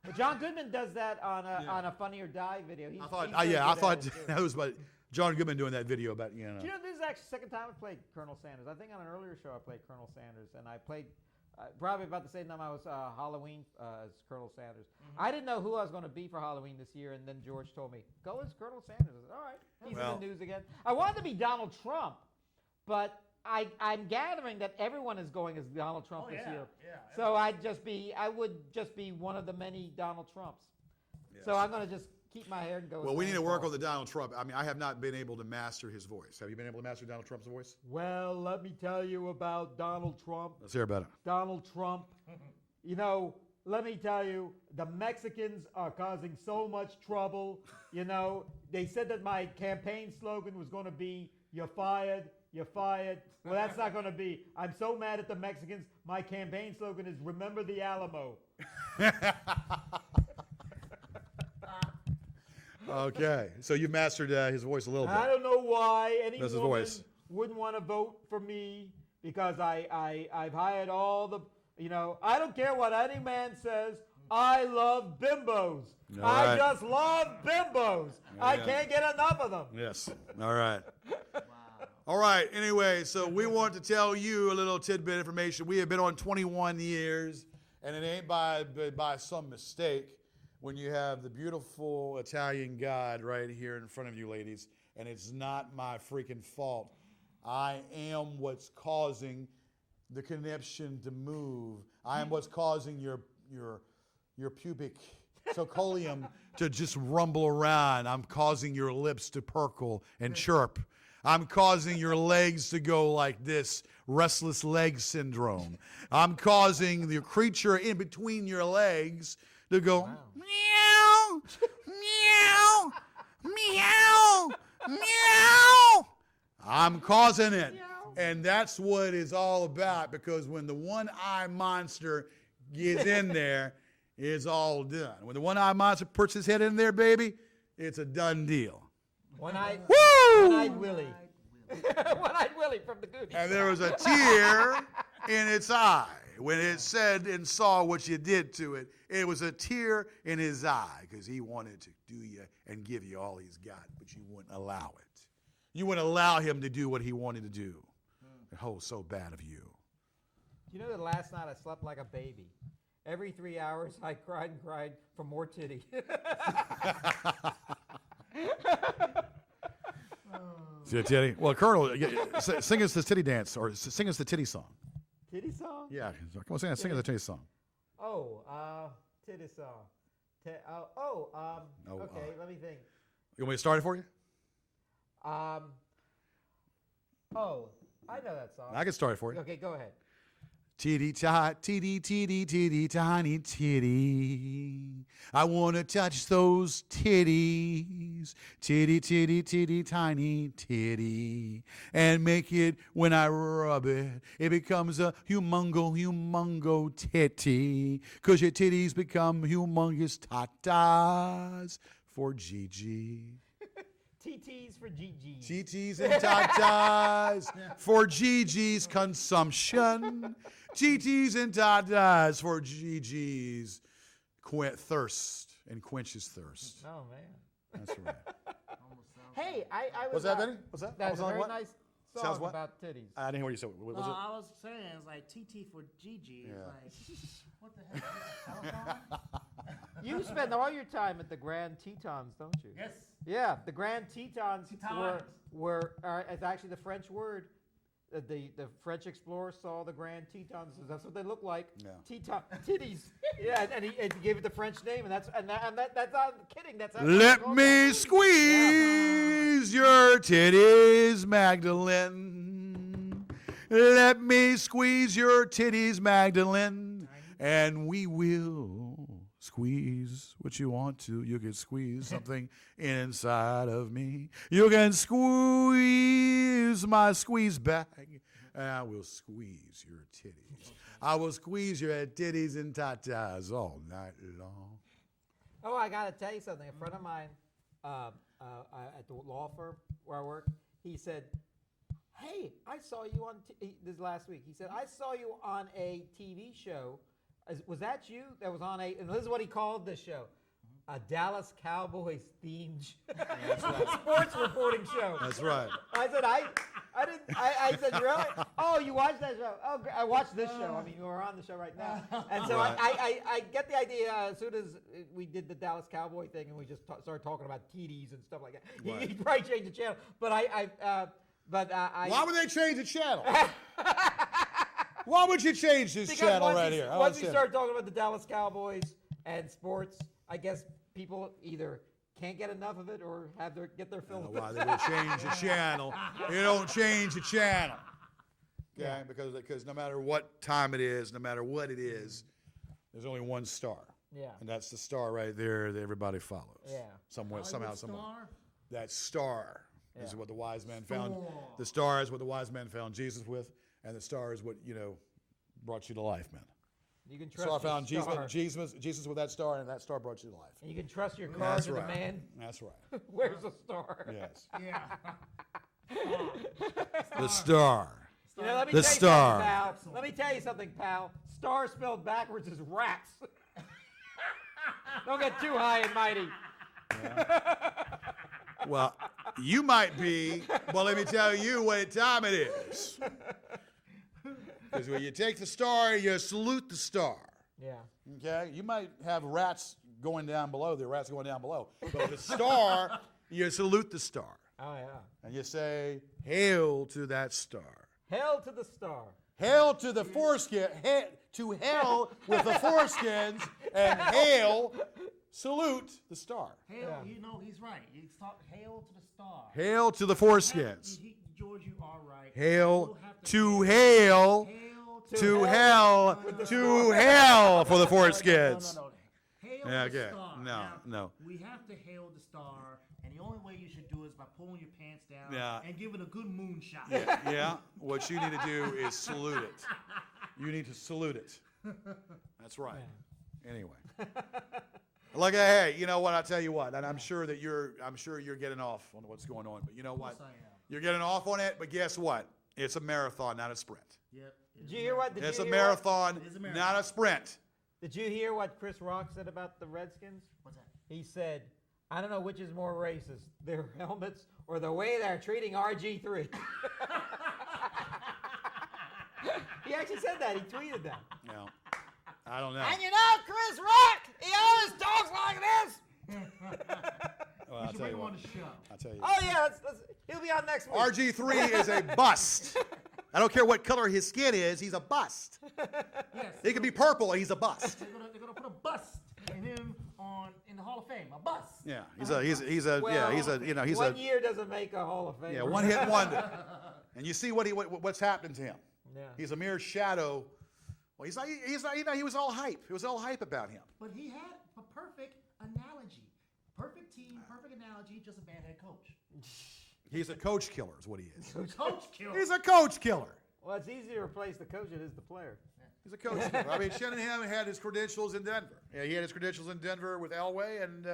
Well, John Goodman does that on a Funny or Die video. I thought that was about John Goodman doing that video about Do you know this is actually the second time I played Colonel Sanders. I think on an earlier show I played Colonel Sanders, and I played probably about the same time I was Halloween as Colonel Sanders. Mm-hmm. I didn't know who I was going to be for Halloween this year, and then George told me, go as Colonel Sanders. I said, all right, he's in the news again. I wanted to be Donald Trump, but I'm gathering that everyone is going as Donald Trump this year. Yeah, so I would just be one of the many Donald Trumps. Yes. So I'm going to just keep my hair and go. Well, we need to work on the Donald Trump. I mean, I have not been able to master his voice. Have you been able to master Donald Trump's voice? Well, let me tell you about Donald Trump. Let's hear about it. Donald Trump. Let me tell you, the Mexicans are causing so much trouble. They said that my campaign slogan was going to be, "You're fired, you're fired." Well, that's not going to be. I'm so mad at the Mexicans. My campaign slogan is, "Remember the Alamo." Okay, so you've mastered his voice a little bit. I don't know why any That's his woman voice. wouldn't want to vote for me because I've hired all the, I don't care what any man says. I love bimbos. All right. I just love bimbos. I can't get enough of them. Yes. All right. All right. Anyway, so we want to tell you a little tidbit information. We have been on 21 years, and it ain't by some mistake when you have the beautiful Italian God right here in front of you, ladies, and it's not my freaking fault. I am what's causing the conniption to move. I am what's causing your pubic socolium to just rumble around. I'm causing your lips to perkle and chirp. I'm causing your legs to go like this, restless leg syndrome. I'm causing the creature in between your legs to go meow, meow, meow, meow. I'm causing it. And that's what it's all about, because when the one-eye monster gets in there, it's all done. When the one-eye monster puts his head in there, baby, it's a done deal. One-eyed Woo! Willie. One-eyed Willie from the Goonies. And there was a tear in its eye. When it said and saw what you did to it, it was a tear in his eye, because he wanted to do you and give you all he's got, but you wouldn't allow it. You wouldn't allow him to do what he wanted to do. Oh, so bad of you. You know that last night I slept like a baby. Every 3 hours I cried and cried for more titty. See a titty? Well, Colonel, sing us the titty dance, or sing us the titty song. Titty song? Yeah, come on, sing us the titty song. Oh, titty song. Okay, let me think. You want me to start it for you? I know that song. I can start it for you. Okay, go ahead. Titty tot, titty, titty, titty, tiny titty. I want to touch those titties. Titty, titty, titty, tiny titty. And make it, when I rub it, it becomes a humongo titty. 'Cause your titties become humongous tatas for Gigi. TTs for GG. TTs and tatas for Gigi's consumption. TTs and tatas for Gigi's thirst and quenches thirst. Oh, man. That's right. Hey, I was... Was that Benny? Was that? That was was a very what? nice Sounds song what? about titties. I didn't hear what you said. What was No, it? I was saying it's like TT for Gigi. Yeah. It's like, what the heck is this, telephone? You spend all your time at the Grand Tetons, don't you? Yes. Yeah, the Grand Tetons Tetons. were it's actually the French word. The French explorer saw the Grand Tetons. That's what they look like. Yeah. Titties. Yeah, and he gave it the French name, and that's not kidding. That's how Let me squeeze your titties, Magdalene. Let me squeeze your titties, Magdalene. And we will squeeze what you want to. You can squeeze something inside of me. You can squeeze my squeeze bag, and I will squeeze your titties. I will squeeze your titties and tatas all night long. Oh, I got to tell you something. A friend of mine at the law firm where I work, he said, hey, I saw you on this last week. He said, I saw you on a TV show. Was that you that was on and this is what he called the show, a Dallas Cowboys themed sports reporting show. That's right. I said, I said, really? Oh, you watched that show? Oh, I watched this show. I mean, we're on the show right now. And so Right. I get the idea as soon as we did the Dallas Cowboy thing and we just started talking about TDs and stuff like that. Right. He probably changed the channel. But Why would they change the channel? Why would you change this because channel once right he- here? I Once we understand. start talking about the Dallas Cowboys and sports, I guess people either can't get enough of it or get their I fill don't of know why it. they would change the channel. You don't change the channel. Okay? Because no matter what time it is, no matter what it is, there's only one star. Yeah. And that's the star right there that everybody follows. Yeah. Somehow, Hollywood someone. star? That star is Yeah. what the wise man found. Star. The star is what the wise man found Jesus with, and the star is what, brought you to life, man. You can So trust I found your star. Jesus with that star, and that star brought you to life. And you can trust your car That's to right. the man. That's right. Where's the star? Yes. Yeah. The star. You know, let me The tell you star. something, pal. Let me tell you something, pal. Star spelled backwards is rats. Don't get too high and mighty. Well, you might be, but let me tell you what time it is. Because when you take the star, you salute the star. Yeah. Okay? You might have rats going down below, the rats going down below. But the star, you salute the star. Oh, yeah. And you say, hail to that star. Hail to the star. Hail to the foreskin, to hell with the foreskins, and hail salute the star. Hail, you know, he's right. He's talking hail to the star. Hail to the foreskins. George, you are right. Hail We'll have to hail to hell to hell for the foreskins. No. Hail Yeah, the okay. star. No, Now, no. We have to hail the star, and the only way you should do is by pulling your pants down Yeah. and giving a good moonshot. Yeah, what you need to do is salute it. You need to salute it. That's right. Anyway. Look, hey, you know what? I'll tell you what, and I'm sure you're getting off on what's going on, but you know what? Of course I am. You're getting off on it, but guess what? It's a marathon, not a sprint. Yep. Did you hear what? It's a marathon, It is a marathon. not a sprint. Did you hear what Chris Rock said about the Redskins? What's that? He said, "I don't know which is more racist, their helmets or the way they're treating RG3." He actually said that. He tweeted that. No, I don't know. And you know, Chris Rock, he always talks like this. Well, We I'll should tell bring you him what. on the show. I'll tell you. Oh yeah, he'll be on next week. RG3 is a bust. I don't care what color his skin is. He's a bust. Yes. He could be purple. He's a bust. They're gonna put a bust in him in the Hall of Fame. A bust. Yeah, he's a Well, 1 year doesn't make a Hall of Fame. yeah, one hit wonder. And you see what's happened to him. Yeah. He's a mere shadow. Well, he's not, he was all hype. It was all hype about him. But he had a perfect analogy. Perfect team, perfect analogy, just a bad head coach. He's a coach killer is what he is. Coach killer. He's a coach killer. Well, it's easier to replace the coach than it is the player. He's a coach killer. I mean, Shanahan had his credentials in Denver. Yeah, he had his credentials in Denver with Elway and,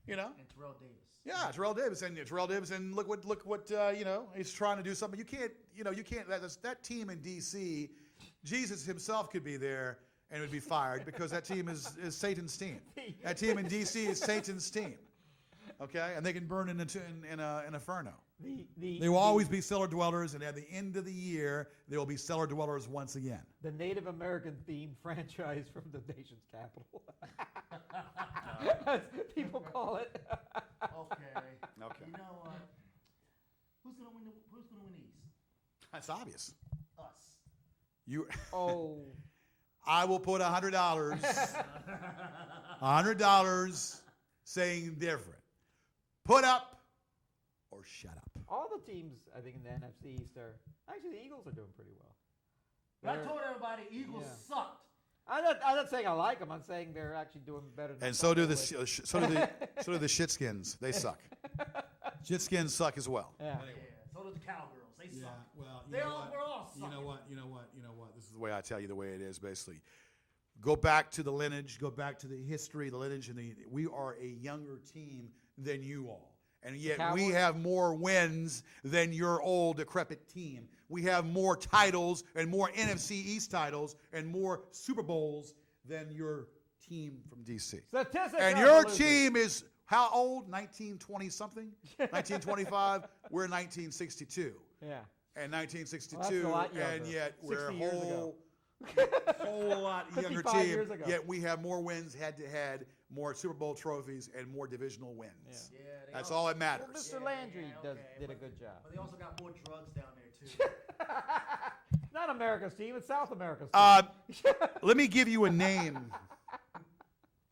you know. And Terrell Davis. Yeah, Terrell Davis, and look what you know, he's trying to do something. You can't. That team in D.C., Jesus himself could be there and it would be fired because that team is Satan's team. That team in D.C. is Satan's team. Okay, and they can burn in an inferno. They will always be cellar dwellers, and at the end of the year, they will be cellar dwellers once again. The Native American themed franchise from the nation's capital. As people call it. Okay. Okay. You know what? Who's gonna win the East? That's obvious. Us. You. Oh. I will put $100. $100 saying different. Put up or shut up. All the teams, I think, in the NFC East are actually the Eagles are doing pretty well. But I They're- told everybody Eagles Yeah. sucked. I'm not saying I like them. I'm saying they're actually doing better. Than And so do the some so do the shitskins. They suck. Shitskins suck as well. Yeah. Yeah. So did the Cowgirls. They suck. well, We're all sucking. You know what? This is the way I tell you the way it is. Basically, go back to the lineage. Go back to the history, the lineage, and we are a younger team than you all, and yet we Cowboys? have more wins than your old decrepit team. We have more titles and more NFC East titles and more Super Bowls than your team from DC. Statistics And are your losers. team is how old? 1920 something? 1925? We're 1962. Yeah. And 1962, Well, that's a lot younger. and yet we're 60 a years ago. whole lot younger 55 team. years ago. Yet we have more wins head to head, more Super Bowl trophies, and more divisional wins. Yeah, they That's also- all that Well, matters. Mr. Landry okay, did a good job. But they also got more drugs down there too. Not America's team. It's South America's team. Let me give you a name.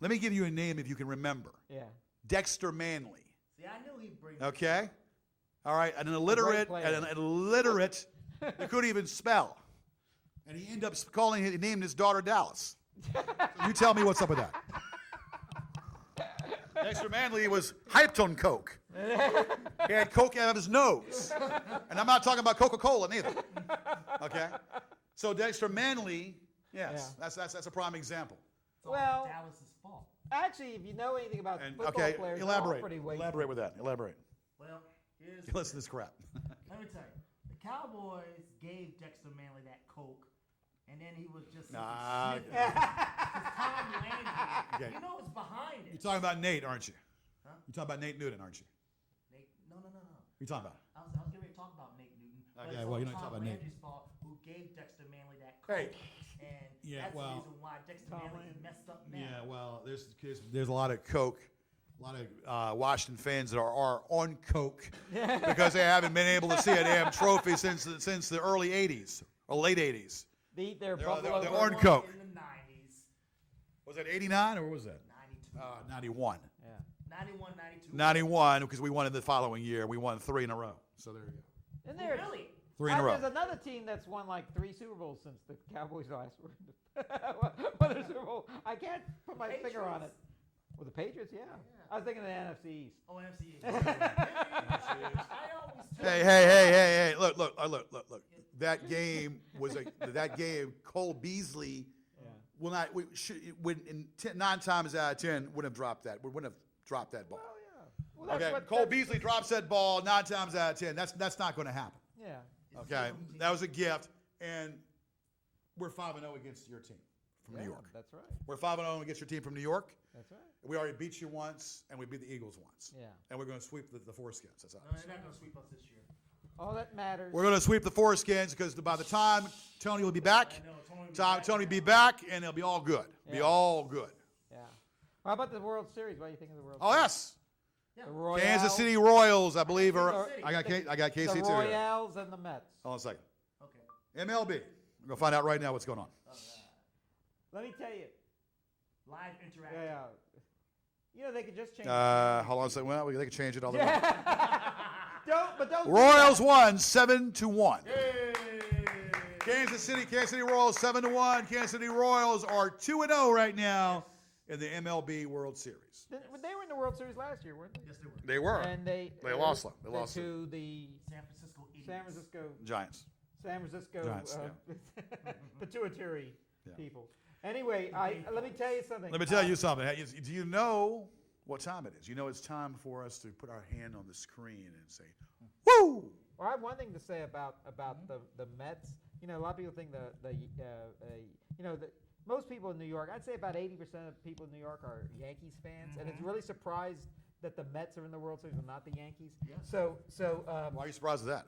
Let me give you a name if you can remember. Yeah. Dexter Manley. See, I knew he'd bring. Okay? All right, an illiterate, player. that couldn't even spell. And he ended up he named his daughter Dallas. So you tell me what's up with that. Dexter Manley was hyped on Coke. He had Coke out of his nose. And I'm not talking about Coca-Cola neither. Okay? So Dexter Manley, yes, that's a prime example. It's all Well- Dallas's fault. Actually, if you know anything about And football okay, players, they're all elaborate. pretty wasted. Elaborate with that. Elaborate. Well, here's. Listen to this crap. Let me tell you, the Cowboys gave Dexter Manley that Coke, and then he was just. Nah. sniffing. Tom Landry. Okay. You know what's behind it. You're talking about Nate, aren't you? Huh? You're talking about Nate Newton, aren't you? Nate, no. You're talking about. I was getting ready to talk about Nate Newton. But Okay, it's well, all you're not Tom talking about Nate. Landry's fault, who gave Dexter Manley that Hey. Coke. And Yeah, that's well, the reason why Dexter Tom Manley is Landry. messed up now. Yeah, well, there's a lot of Coke, a lot of Washington fans that are on Coke because they haven't been able to see a damn trophy since the early '80s or late '80s. They eat their They're- buffalo. they're burger. orange Coke. In the 90s. Was that '89 or what was that? 92. 91. Yeah. 91, 92. 91, because we won it the following year. We won 3 in a row. So there you go. And there's, Really? 3 in a row. There's another team that's won like 3 Super Bowls since the Cowboys last won the Super Bowl. I can't put my finger on it. Well, the Patriots, yeah. I was thinking of the NFC East. Oh, NFC. I always Hey! Look! That game was that game. Cole Beasley will not. Would 9 times out of 10 wouldn't have dropped that. Wouldn't have dropped that ball. Oh, yeah. Well, that's Okay, what, Cole Beasley drops that ball 9 times out of 10. That's not going to happen. Yeah. Okay, that was a gift, and we're 5-0 against your team from New York. That's right. We're 5-0 against your team from New York. That's right. We already beat you once, and we beat the Eagles once. Yeah. And we're going to sweep the foreskins. That's all. No, they're not going to sweep us this year. All that matters. We're going to sweep the foreskins because by the time Tony will be back, I know, Tony will be back, and it'll be all good. Be Yeah. all good. Yeah. How about the World Series? What do you think of the World Oh Series? yes, The Royals, Kansas City Royals, I believe, are. City. I got KC the too. Here. Royals and the Mets. Hold on a second. Okay. MLB. We're going to find out right now what's going on. Let me tell you. Live interaction. Yeah. You know, they could just change Hold on a second. Well, they can change it all they want. don't do Royals that. won 7-1. Hey! Kansas City Royals 7-1. Kansas City Royals are 2-0 right now in the MLB World Series. They were in the World Series last year, weren't they? Yes, they were. They were. And they lost them. They lost to the San Francisco Idiots. Giants. San Francisco Giants, pituitary Yeah. people. Anyway, let me tell you something. Let me tell you something. Do you know what time it is? You know it's time for us to put our hand on the screen and say, "Woo!" Well, I have one thing to say about the Mets. You know, a lot of people think most people in New York, I'd say about 80% of people in New York are Yankees fans, and it's really surprised that the Mets are in the World Series and not the Yankees. Yeah. So Why are you surprised at that?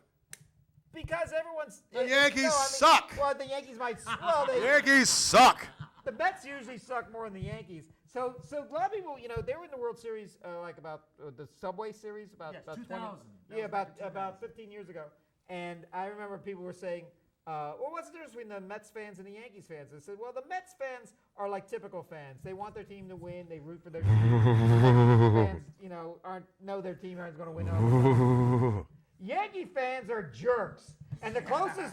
because everyone's The Yankees suck. Well, the Yankees might. Well, The Yankees suck. the Mets usually suck more than the Yankees. So a lot of people, you know, they were in the World Series like about the Subway Series about Yes, 2000. 2000. That Yeah, was back in about 15 years ago. And I remember people were saying, well, what's the difference between the Mets fans and the Yankees fans? I said, well, the Mets fans are like typical fans. They want their team to win. They root for their team. Yankees fans, you know, know their team aren't going to win. All the time. Yankee fans are jerks. And the closest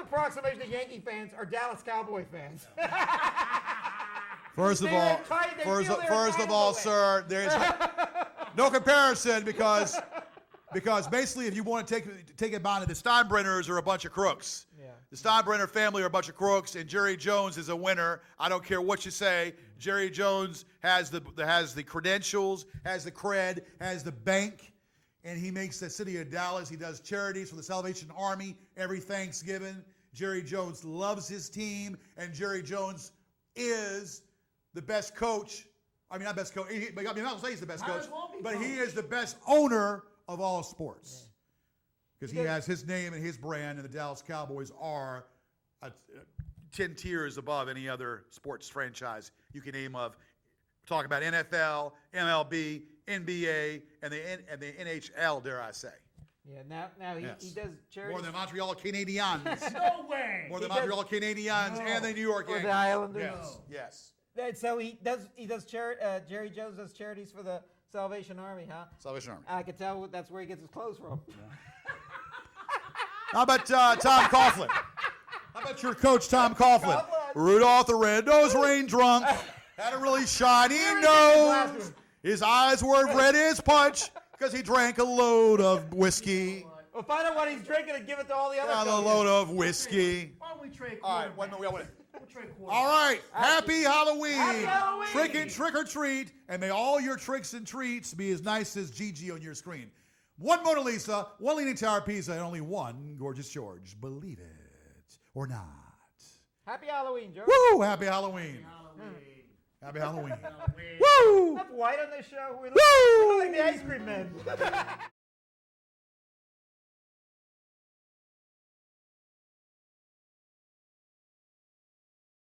approximation to Yankee fans are Dallas Cowboy fans. First of They're all, entitled- they first feel of, they're first of all, entitled to sir, there's no comparison because basically, if you want to take it down, the Steinbrenners are a bunch of crooks. Yeah. The Steinbrenner family are a bunch of crooks, and Jerry Jones is a winner. I don't care what you say. Jerry Jones has the credentials, has the cred, has the bank, and he makes the city of Dallas. He does charities for the Salvation Army every Thanksgiving. Jerry Jones loves his team, and Jerry Jones is the best coach. I mean, not best coach. I mean, I don't say he's the best Might coach, as well be but coach. he is the best owner of all sports. Because he has his name and his brand, and the Dallas Cowboys are 10 tiers above any other sports franchise you can name of. We're talking about NFL, MLB, NBA, and the NHL, dare I say. Yeah, now he does charity. More than Montreal Canadiens. No way. More than He does- Montreal Canadiens and the New York Or the Yankees. Islanders. Yes, yes. And so he does Jerry Jones does charities for the Salvation Army, huh? Salvation Army. I could tell that's where he gets his clothes from. How about Tom Coughlin? How about your coach, Tom Coughlin? Coughlin. Rudolph the Red-Nosed Rain drunk. Had a really shiny nose. His eyes were red as punch because he drank a load of whiskey. Well, find out what he's drinking and give it to all the other Found a coaches. load of whiskey. Why don't we trade All right, quarterback? wait a minute. We'll trade quarterback. All right, happy Halloween. Happy Halloween. Trick or treat, and may all your tricks and treats be as nice as Gigi on your screen. One Mona Lisa, one Leaning Tower Pizza, and only one Gorgeous George. Believe it or not. Happy Halloween, Joe. Woo! Happy Halloween. Halloween. Happy Halloween. Halloween. Woo! Enough white on this show. We Woo! look like the ice cream men.